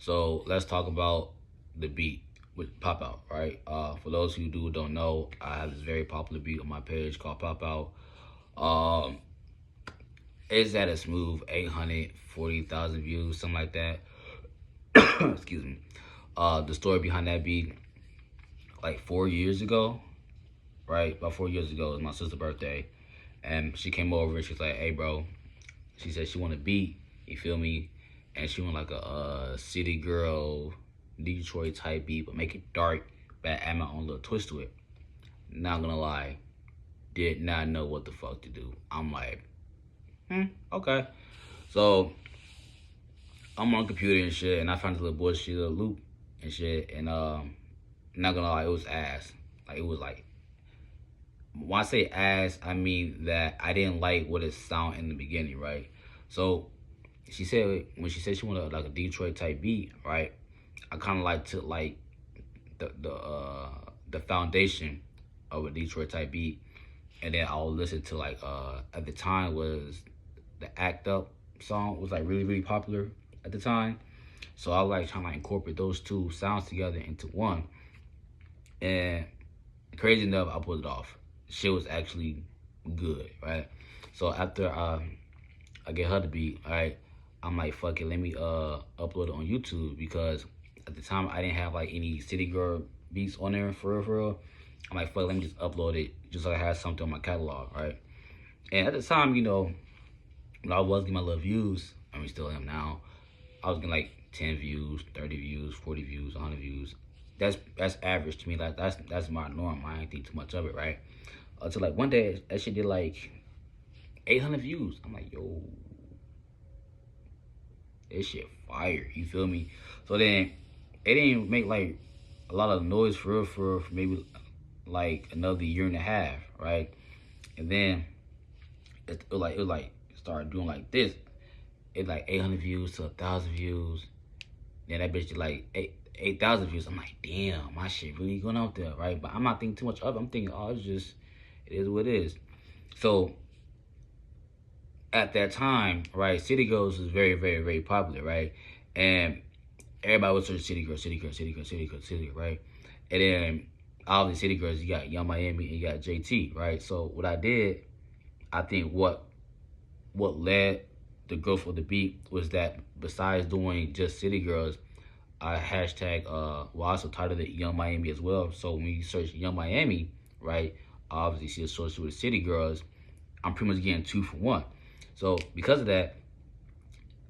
So let's talk about the beat with Pop Out, right? For those who don't know, I have this very popular beat on my page called Pop Out. Um, it's at a smooth 840,000 views, something like that. Excuse me. The story behind that beat, like 4 years ago, right? About 4 years ago, it was my sister's birthday, and she came over and she's like, "Hey, bro," she said she want a beat. You feel me? And she want like a city girl, Detroit type beat, but make it dark, but add my own little twist to it. Not gonna lie, did not know what the fuck to do. I'm like, okay. So I'm on the computer and shit, and I found this little bullshit little loop and shit, and not gonna lie, it was ass. Like it was like, when I say ass, I mean that I didn't like what it sounded in the beginning, right? So she said when she said she wanted like a Detroit type beat, right? I kind of like took like the foundation of a Detroit type beat, and then I'll listen to like at the time was the Act Up song was like really popular at the time, so I was like trying to like incorporate those two sounds together into one, and crazy enough, I pulled it off. Shit was actually good, right? So after I get her the beat, all right, I'm like, fuck it, let me upload it on YouTube because at the time I didn't have like any City Girl beats on there for real. I'm like, fuck, let me just upload it just so I have something on my catalog, right? And at the time, when I was getting my little views, I mean still am now, I was getting like 10 views, 30 views, 40 views, 100 views. That's average to me. Like that's my norm. I ain't think too much of it, right? Until like one day that shit did like 800 views. I'm like, yo, this shit fire. You feel me? So then it didn't make like a lot of noise for maybe like another year and a half, right? And then it started doing like this. It like 800 views to 1,000 views. Then that bitch did like 8,000 views. I'm like, damn, my shit really going out there, right? But I'm not thinking too much of it. I'm thinking, oh, it is what it is. So at that time, right, City Girls was very popular, right? And everybody was searching City Girl, City Girl, City Girl, City Girl, City Girl, right? And then all the City Girls, you got Young Miami and you got JT, right? So what I did, I think what led the growth of the beat was that besides doing just City Girls, I hashtag well, I also titled it Young Miami as well. So when you search Young Miami, right, obviously see associated with City Girls, I'm pretty much getting 2 for 1. So because of that,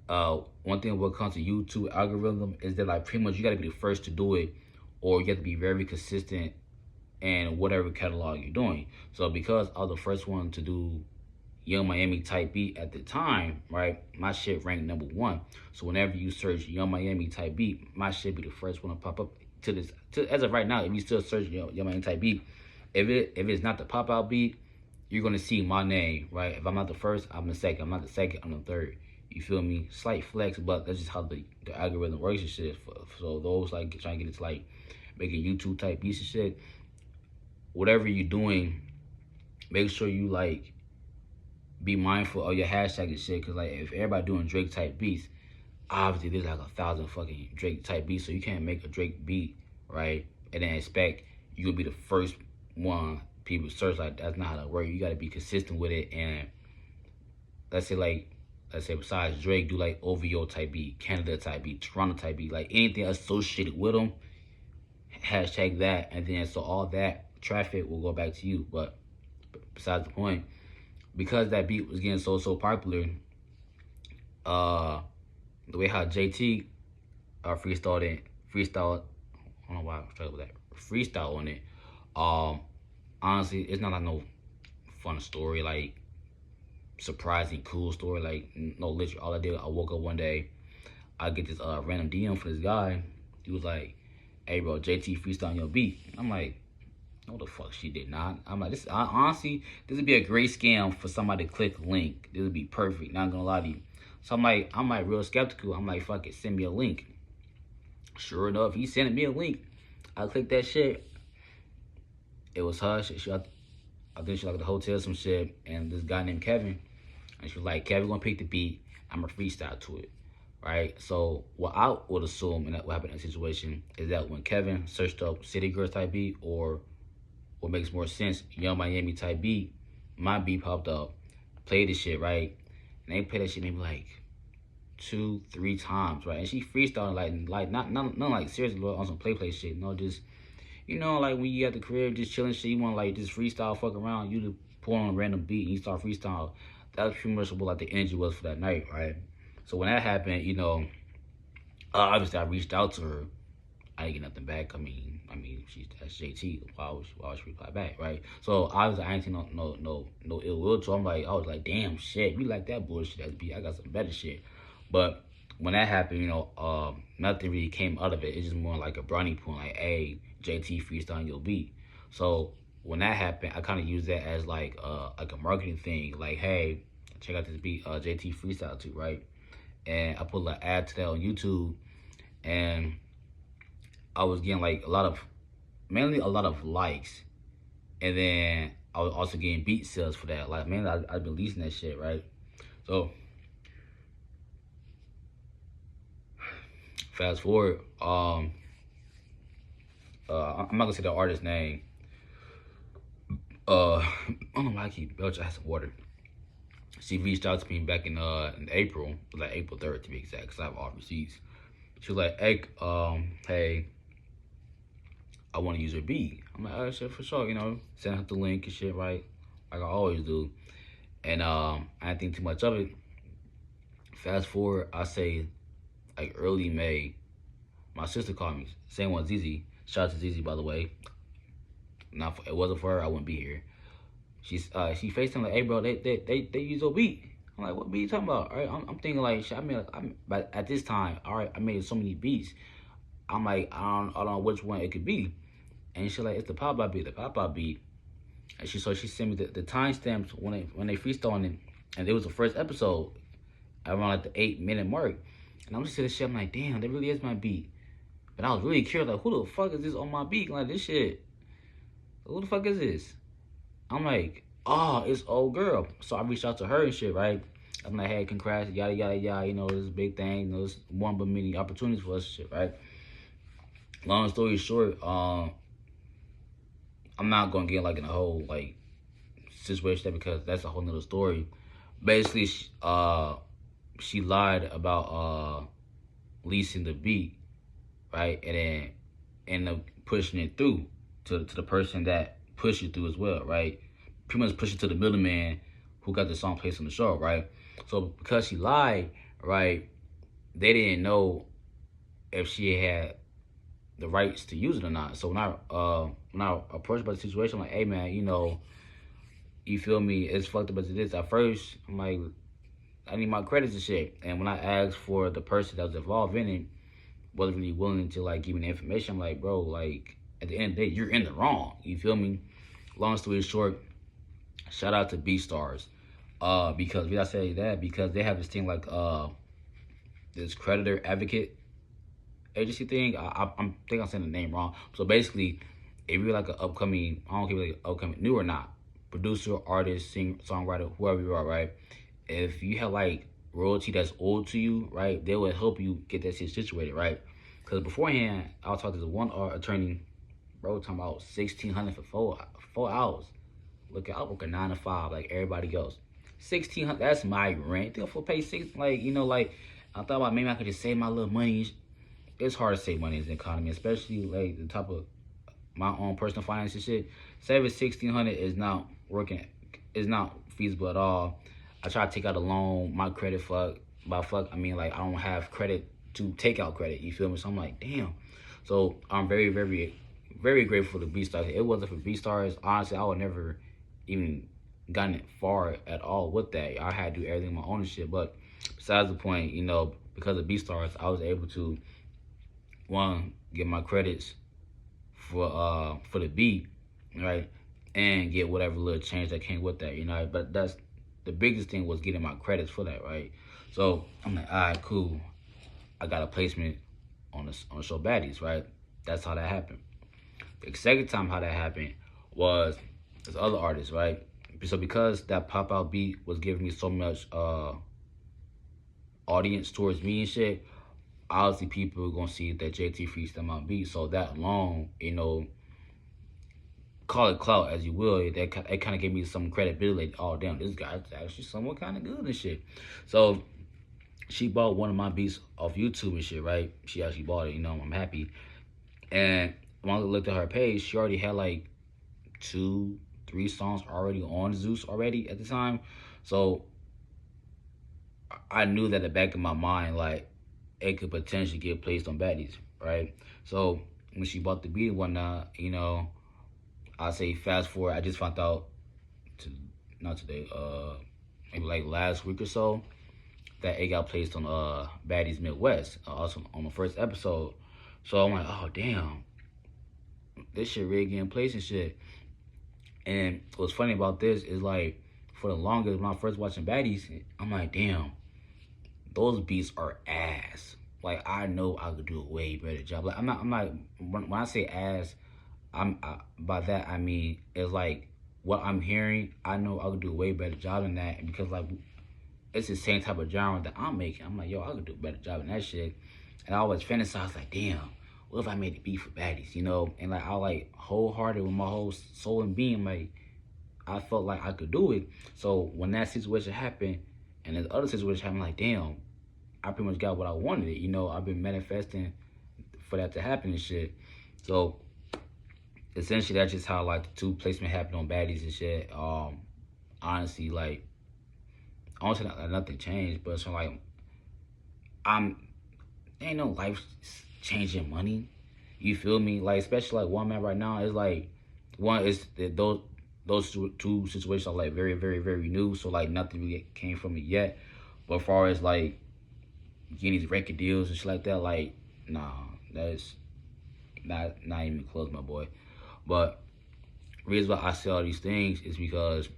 one thing when it comes to YouTube algorithm is that like pretty much you got to be the first to do it, or you have to be very consistent in whatever catalog you're doing. So because I was the first one to do Young Miami type beat at the time, right? My shit ranked #1. So whenever you search Young Miami type beat, my shit be the first one to pop up to this. As of right now, if you still search Young Miami type beat, if it's not the pop out beat, you're gonna see my name, right? If I'm not the first, I'm the second. I'm not the second, I'm the third. You feel me? Slight flex, but that's just how the algorithm works and shit. So those like trying to get into like making YouTube type beats and shit, whatever you're doing, make sure you like be mindful of your hashtag and shit. Cause like if everybody doing Drake type beats, obviously there's like 1,000 fucking Drake type beats, so you can't make a Drake beat, right? And then expect you to be the first one people search. Like that's not how that works. You gotta be consistent with it. And let's say besides Drake, do like OVO type beat, Canada type beat, Toronto type beat, like anything associated with them, hashtag that, and then so all that traffic will go back to you. But besides the point, because that beat was getting so popular, the way how JT freestyle, I don't know why I'm struggling with that, freestyle on it. Honestly, it's not like no fun story, like surprising, cool story. Like no, literally, all I did, I woke up one day, I get this random DM from this guy. He was like, "Hey, bro, JT freestyling your beat." I'm like, no, the fuck she did not. I'm like, honestly, this would be a great scam for somebody to click a link. This would be perfect. Not gonna lie to you. So I'm like real skeptical. I'm like, fuck it, send me a link. Sure enough, he sent me a link. I clicked that shit. It was her. I think she like at the hotel some shit, and this guy named Kevin, and she was like, Kevin gonna pick the beat. I'm gonna freestyle to it, right? So what I would assume, and that what happened in that situation, is that when Kevin searched up City Girls type beat, or what makes more sense, Young Miami type beat, my beat popped up, played the shit, right? And they played that shit maybe like 2, 3 times, right? And she freestyling like not like seriously on some play shit, just like when you at the crib just chilling shit, you want to like just freestyle, fuck around, you just pull on a random beat and you start freestyle. That's pretty much what like the energy was for that night, right? So when that happened, obviously I reached out to her. I didn't get nothing back. That's JT. Why would she reply back, right? So obviously I ain't seen no ill will. So I was like, damn shit, you like that bullshit? That's I got some better shit. But when that happened, nothing really came out of it. It's just more like a brownie point, like, hey, JT freestyling your beat. So when that happened, I kind of used that as like a marketing thing, like, hey, check out this beat, JT freestyle too, right? And I put an ad to that on YouTube, and I was getting like mainly a lot of likes, and then I was also getting beat sales for that. Like, man, I've been leasing that shit, right? So fast forward, I'm not gonna say the artist's name. I don't know why I keep belching. I had some water. She reached out to me back in April, like April 3rd to be exact, because I have all receipts. She was like, hey, I want to use her beat. I'm like, shit, for sure, send her the link and shit, right? Like I always do. And I didn't think too much of it. Fast forward, I say like early May, my sister called me. Same one, Zizi. Shout out to Zizi, by the way. It wasn't for her, I wouldn't be here. She FaceTime like, hey bro, they use your beat. I'm like, what beat you talking about? All right, I'm thinking like, shit, but at this time, all right, I made so many beats. I'm like, I don't know which one it could be. And she's like, it's the pop-up beat. And she sent me the timestamps when they freestyling it, and it was the first episode around like the 8-minute mark. And I'm just sitting shit, I'm like, damn, that really is my beat. But I was really curious, like, who the fuck is this on my beat? Like, this shit, who the fuck is this? I'm like, oh, it's old girl. So I reached out to her and shit, right? I'm like, hey, congrats, yada, yada, yada. This is a big thing. It's one but many opportunities for us, shit, right? Long story short, I'm not gonna get like in a whole like situation because that's a whole nother story. Basically, she lied about leasing the beat, right? And then ended up pushing it through to the person that pushed it through as well, right? Pretty much push it to the middleman who got the song placed on the show, right? So because she lied, right, they didn't know if she had the rights to use it or not. So when I approached about the situation, I'm like, hey man, you feel me? It's fucked up as it is. At first, I'm like, I need my credits and shit. And when I asked for the person that was involved in it, wasn't really willing to like give me the information. I'm like, bro, like at the end of the day, you're in the wrong. You feel me? Long story short, shout out to BeatStars. Because did I say that? Because they have this thing like this creditor advocate agency thing. I think I'm saying the name wrong. So basically, if you're like an upcoming, I don't care if you're like upcoming, new or not, producer, artist, singer, songwriter, whoever you are, right? If you have like royalty that's owed to you, right, they will help you get that shit situated, right? Because beforehand, I was talking to one attorney, bro, talking about $1,600 for 4 hours. Look, I work a 9 to 5 like everybody else. $1,600, that's my rent. I think I'll pay six, like I thought about maybe I could just save my little money. It's hard to save money in this economy, especially like the top of my own personal finance and shit. Saving $1,600 is not working. It's not feasible at all. I try to take out a loan. My credit I mean like I don't have credit to take out credit. You feel me? So I'm like, damn. So I'm very, very, very grateful to BeatStars. If it wasn't for BeatStars, honestly, I would never even gotten it far at all with that. I had to do everything my own shit. But besides the point, because of BeatStars, I was able to get my credits for the beat, right, and get whatever little change that came with that, But that's the biggest thing was getting my credits for that, right? So I'm like, all right, cool. I got a placement on the show Baddies, right? That's how that happened. The second time how that happened was this other artist, right? So because that pop out beat was giving me so much audience towards me and shit, obviously people are gonna see that JT freestyle my beat. So that alone, call it clout as you will, it kind of gave me some credibility. Like, oh damn, this guy's actually somewhat kind of good and shit. So she bought one of my beats off YouTube and shit, right? She actually bought it, I'm happy. And when I looked at her page, she already had like 2, 3 songs already on Zeus already at the time. So I knew that at the back of my mind, like, it could potentially get placed on Baddies, right? So when she bought the beat and whatnot, I say fast forward, I just found out, not today, maybe like last week or so, that it got placed on Baddies Midwest, also on the first episode. So I'm like, oh damn, this shit really getting placed and shit. And what's funny about this is, like, for the longest, when I first watching Baddies, I'm like, damn, those beats are ass. Like, I know I could do a way better job. Like, I'm not. When I say ass, by that I mean it's like what I'm hearing. I know I could do a way better job than that, because like it's the same type of genre that I'm making. I'm like, yo, I could do a better job than that shit. And I always fantasize like, damn, what if I made a beat for Baddies, And like I like wholehearted with my whole soul and being, like I felt like I could do it. So when that situation happened, and the other situation happened, like, damn, I pretty much got what I wanted. I've been manifesting for that to happen and shit. So essentially, that's just how like the 2 placement happened on Baddies and shit. Honestly, like, honestly, nothing changed, but so like, ain't no life changing money. You feel me? Like, especially like one man right now is like, one is that those two situations are like very, very, very new. So like nothing really came from it yet. But as far as like getting these record deals and shit like that, like, nah, that's not even close, my boy. But the reason why I say all these things is because,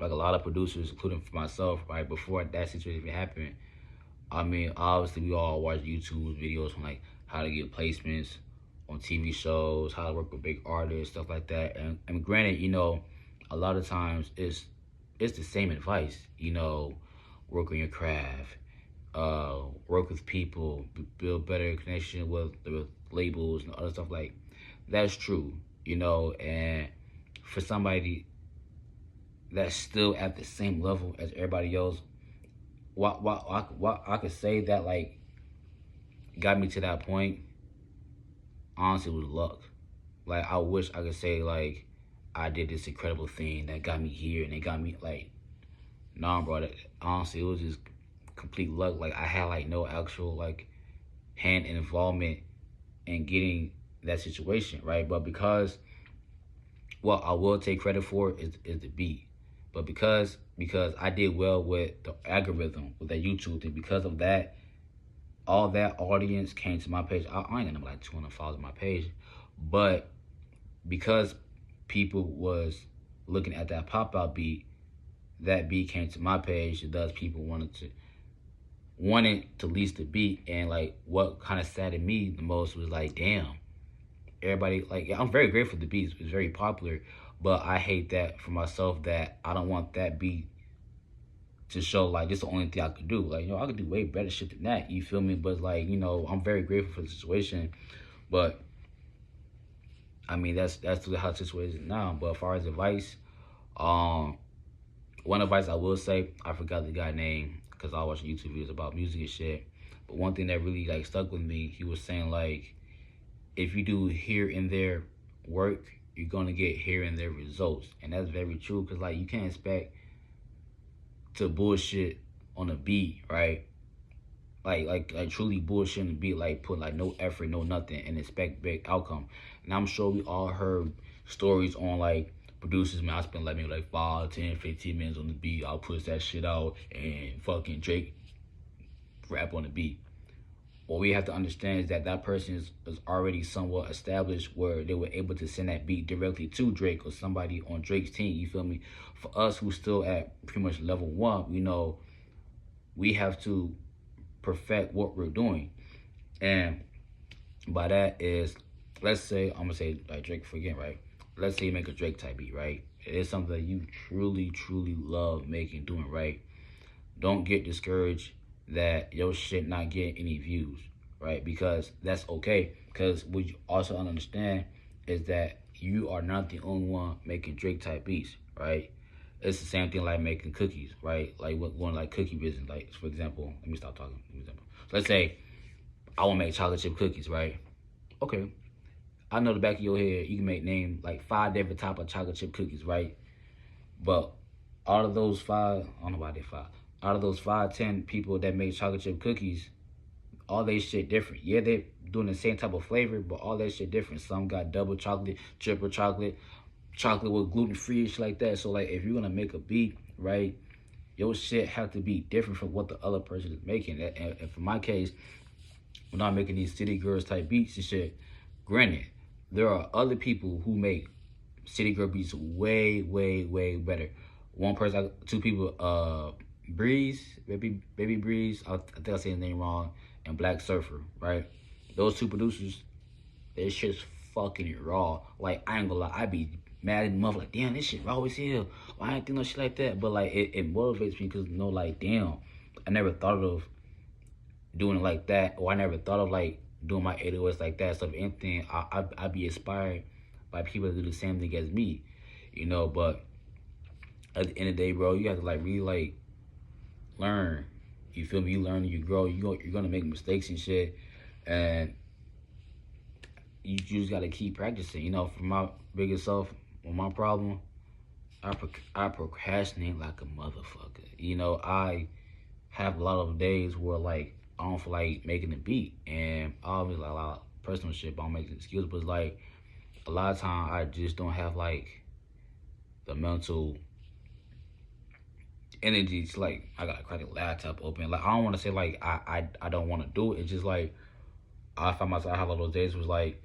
like, a lot of producers, including for myself, right, before that situation happened, I mean, obviously we all watch YouTube videos on like how to get placements on TV shows, how to work with big artists, stuff like that. And granted, a lot of times it's the same advice, work on your craft, work with people, build better connection with labels and other stuff. Like, that's true, and for somebody that's still at the same level as everybody else, what I could say that like got me to that point, honestly, was luck. Like, I wish I could say like I did this incredible thing that got me here and it got me like, nah, bro. Honestly, it was just complete luck. Like, I had like no actual like hand involvement in getting that situation, right? But because, well, I will take credit for it is the beat. But because I did well with the algorithm with that YouTube thing, because of that, all that audience came to my page. I ain't got like 200 followers on my page, but because people was looking at that pop out beat, that beat came to my page. Thus, people wanted to lease the beat. And like, what kind of saddened me the most was like, damn, everybody, like, I'm very grateful the beat was very popular, but I hate that for myself, that I don't want that beat to show like this is the only thing I could do. Like, I could do way better shit than that. You feel me? But like, I'm very grateful for the situation. But I mean, that's how the situation is now. But as far as advice, one advice I will say, I forgot the guy's name because I watch YouTube videos about music and shit. But one thing that really like stuck with me, he was saying like, if you do here and there work, you're gonna get here and there results. And that's very true, because like, you can't expect to bullshit on a beat, right? Like truly bullshit on a beat, like put like no effort, no nothing, and expect big outcome. And I'm sure we all heard stories on like producers, man, I spent like maybe like 5, 10, 15 minutes on the beat. I'll push that shit out and fucking Drake rap on the beat. What we have to understand is that person is already somewhat established, where they were able to send that beat directly to Drake or somebody on Drake's team. You feel me? For us who's still at pretty much level 1, we have to perfect what we're doing. And by that is, let's say, I'm gonna say like Drake again, right? Let's say you make a Drake type beat, right? It is something that you truly, truly love making, doing, right? Don't get discouraged that your shit not getting any views, right? Because that's okay. Because what you also understand is that you are not the only one making Drake type beats, right? It's the same thing like making cookies, right? Like what going like cookie business. Like for example, let me stop talking. So let's say I want to make chocolate chip cookies, right? Okay, I know the back of your head you can make name like 5 different type of chocolate chip cookies, right? But out of those five, I don't know why they five. Out of those 5, 10 people that make chocolate chip cookies, all they shit different. Yeah, they doing the same type of flavor, but all that shit different. Some got double chocolate, triple chocolate, chocolate with gluten free, shit like that. So like, if you're gonna make a beat, right, your shit have to be different from what the other person is making. And for my case, when I'm making these city girls type beats and shit, granted, there are other people who make city girl beats way, way, way better. One person, 2 people, Breeze, baby Breeze. I think I say his name wrong, and Black Surfer, right? Those 2 producers, their shit's fucking raw. Like I ain't gonna lie, I be mad in the mother like, damn, this shit raw as hell. Why I ain't think no shit like that? But like it motivates me because like, damn, I never thought of doing it like that, or I never thought of like doing my 808s like that. So if anything, I be inspired by people that do the same thing as me, you know. But at the end of the day, bro, you have to like really like learn. You feel me? You learn, you grow. You're gonna make mistakes and shit, and you just gotta keep practicing. You know, for my biggest self, with my problem, I procrastinate like a motherfucker. You know, I have a lot of days where like I don't feel like making a beat, and obviously like, a lot of personal shit, but I'm making excuses. But it's like a lot of time I just don't have like the mental energy. It's like I gotta crack the laptop open. Like I don't want to say like I don't want to do it. It's just like I find myself I have all those days where like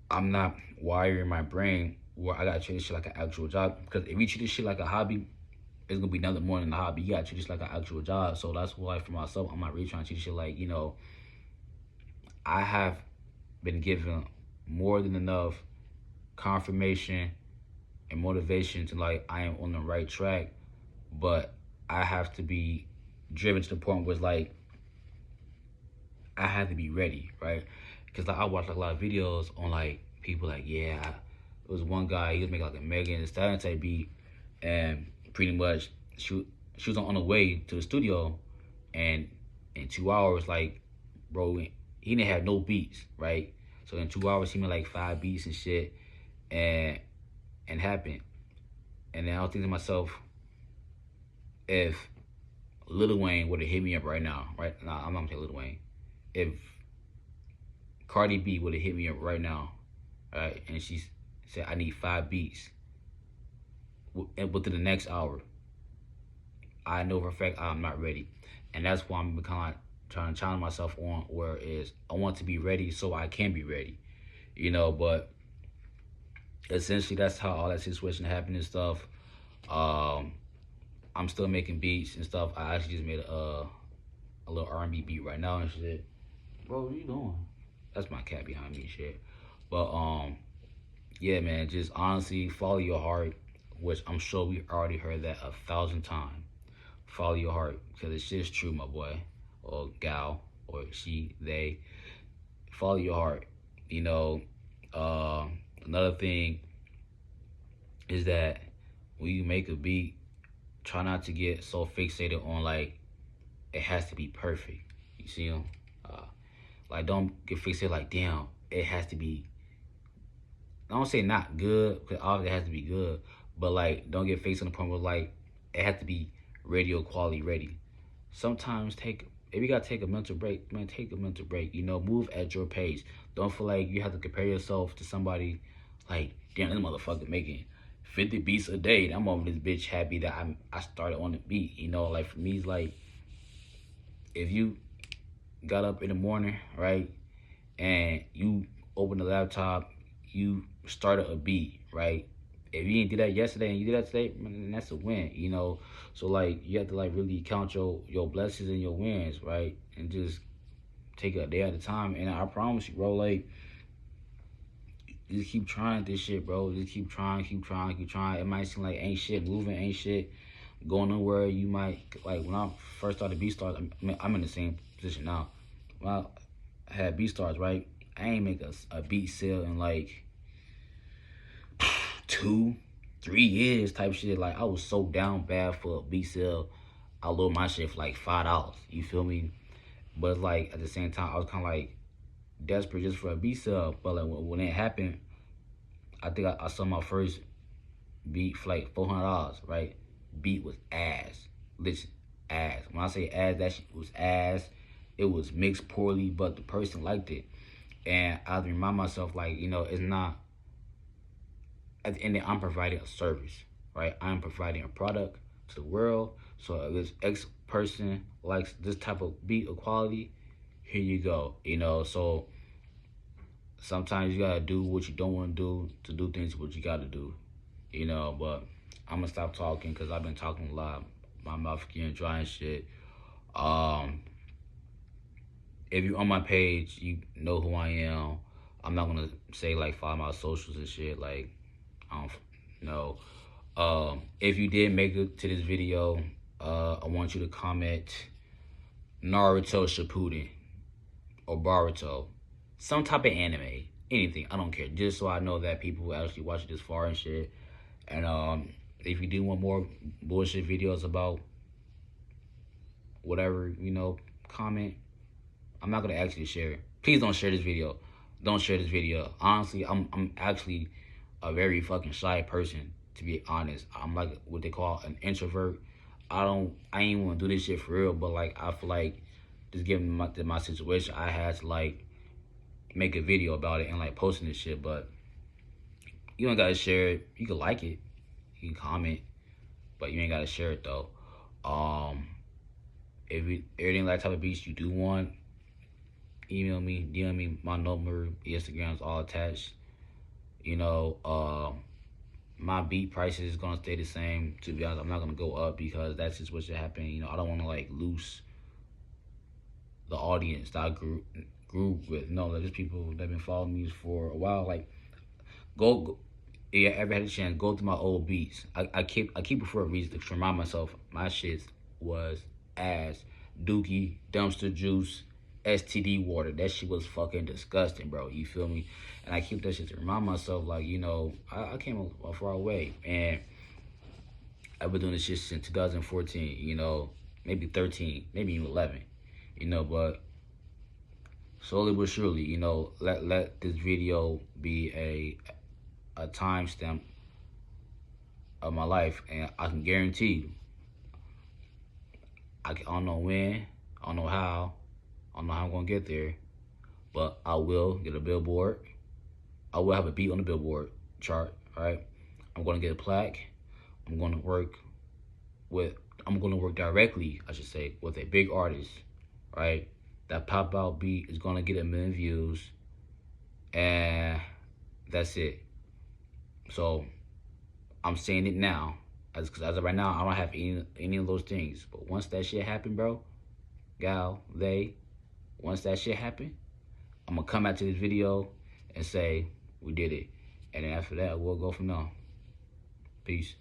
I'm not wiring my brain where I gotta treat this shit like an actual job. Because if you treat this shit like a hobby, it's gonna be nothing more than a hobby. You gotta treat this like an actual job. So that's why for myself, I'm not really trying to treat this shit like, you know, I have been given more than enough confirmation and motivation to like I am on the right track, but I have to be driven to the point where it's like I have to be ready, right? Because like I watch like a lot of videos on like people like, yeah, it was one guy, he was making like a Megan Thee Stallion type beat, and pretty much she was on the way to the studio, and in 2 hours, like, bro, he didn't have no beats, right? So in 2 hours, he made like 5 beats and shit, and happened. And then I was thinking to myself, if Lil Wayne would have hit me up right now, right? Nah, I'm not gonna say Lil Wayne. If Cardi B would have hit me up right now, right, and she said I need 5 beats, and within the next hour, I know for a fact I'm not ready, and that's why I'm kind of trying to challenge myself on where is I want to be ready so I can be ready, you know. But essentially, that's how all that situation happened and stuff. I'm still making beats and stuff. I actually just made a little R&B beat right now and shit. Bro, what are you doing? That's my cat behind me and shit. But yeah, man, just honestly follow your heart, which I'm sure we already heard that 1,000 times. Follow your heart, because it's just true, my boy, or gal, or she, they. Follow your heart. You know, another thing is that when you make a beat, try not to get so fixated on like it has to be perfect. You see them? Like don't get fixated like damn it has to be. I don't say not good because obviously it has to be good, but like don't get fixated on the point where like it has to be radio quality ready. Sometimes if you gotta take a mental break, man, take a mental break. You know, move at your pace. Don't feel like you have to compare yourself to somebody like, damn, this motherfucker making 50 beats a day. I'm over this bitch happy that I started on the beat. You know, like for me, it's like if you got up in the morning, right, and you open the laptop, you started a beat, right? If you didn't do that yesterday and you did that today, man, that's a win, you know? So, like, you have to, like, really count your blessings and your wins, right? And just take a day at a time. And I promise you, bro, like, just keep trying this shit, bro. Just keep trying, keep trying, keep trying. It might seem like ain't shit moving, ain't shit going nowhere. You might, like, when I first started BeatStars, I'm in the same position now. When I had BeatStars, right, I ain't make a beat sale in like 2-3 years type shit. Like, I was so down bad for a beat sale. I lowered my shit for like $5. You feel me? But it's like at the same time, I was kind of like desperate just for a beat sale. But like when it happened, I think I sold my first beat for like $400. Right? Beat was ass, listen, ass. When I say ass, that shit was ass. It was mixed poorly, but the person liked it, and I remind myself, like, it's not. At the end of the day, I'm providing a service, right? I'm providing a product to the world. So if this X person likes this type of beat or quality, here you go. So sometimes you gotta do what you don't want to do things what you gotta do. But I'm gonna stop talking because I've been talking a lot. My mouth getting dry and shit. If you're on my page, you know who I am. I'm not gonna say like follow my socials and shit. Like, I don't know. If you did make it to this video, I want you to comment Naruto Shippuden or Boruto, some type of anime, anything. I don't care. Just so I know that people actually watch it this far and shit. And if you do want more bullshit videos about whatever, comment. I'm not gonna actually share it. Please don't share this video. Don't share this video. Honestly, I'm actually a very fucking shy person, to be honest. I'm like what they call an introvert. I ain't want to do this shit for real, but like I feel like just given my situation, I had to like make a video about it and like posting this shit. But you don't gotta share it. You can like it, you can comment, but you ain't gotta share it though. If everything like type of beats you do want, email me, DM me. My number, Instagram's all attached. My beat prices is gonna stay the same. To be honest, I'm not gonna go up because that's just what should happen. I don't want to like lose the audience that I grew with. No, like, there's people that have been following me for a while. Like, go yeah, ever had a chance, go through my old beats. I keep it for a reason, to remind myself my shit was ass. Dookie, dumpster juice, STD water. That shit was fucking disgusting, bro. You feel me? And I keep that shit to remind myself, like, I came a far way. And I've been doing this shit since 2014, maybe 13, maybe even 11, but slowly but surely, let this video be a timestamp of my life. And I can guarantee you, I don't know when, I don't know how, I don't know how I'm gonna get there, but I will get a billboard. I will have a beat on the billboard chart, right? I'm gonna get a plaque. I'm gonna work directly, I should say, with a big artist, right? That pop out beat is gonna get 1 million views, and that's it. So I'm saying it now, as of right now, I don't have any of those things. But once that shit happen, bro, once that shit happen, I'm gonna come back to this video and say we did it, and then after that we'll go from there. Peace.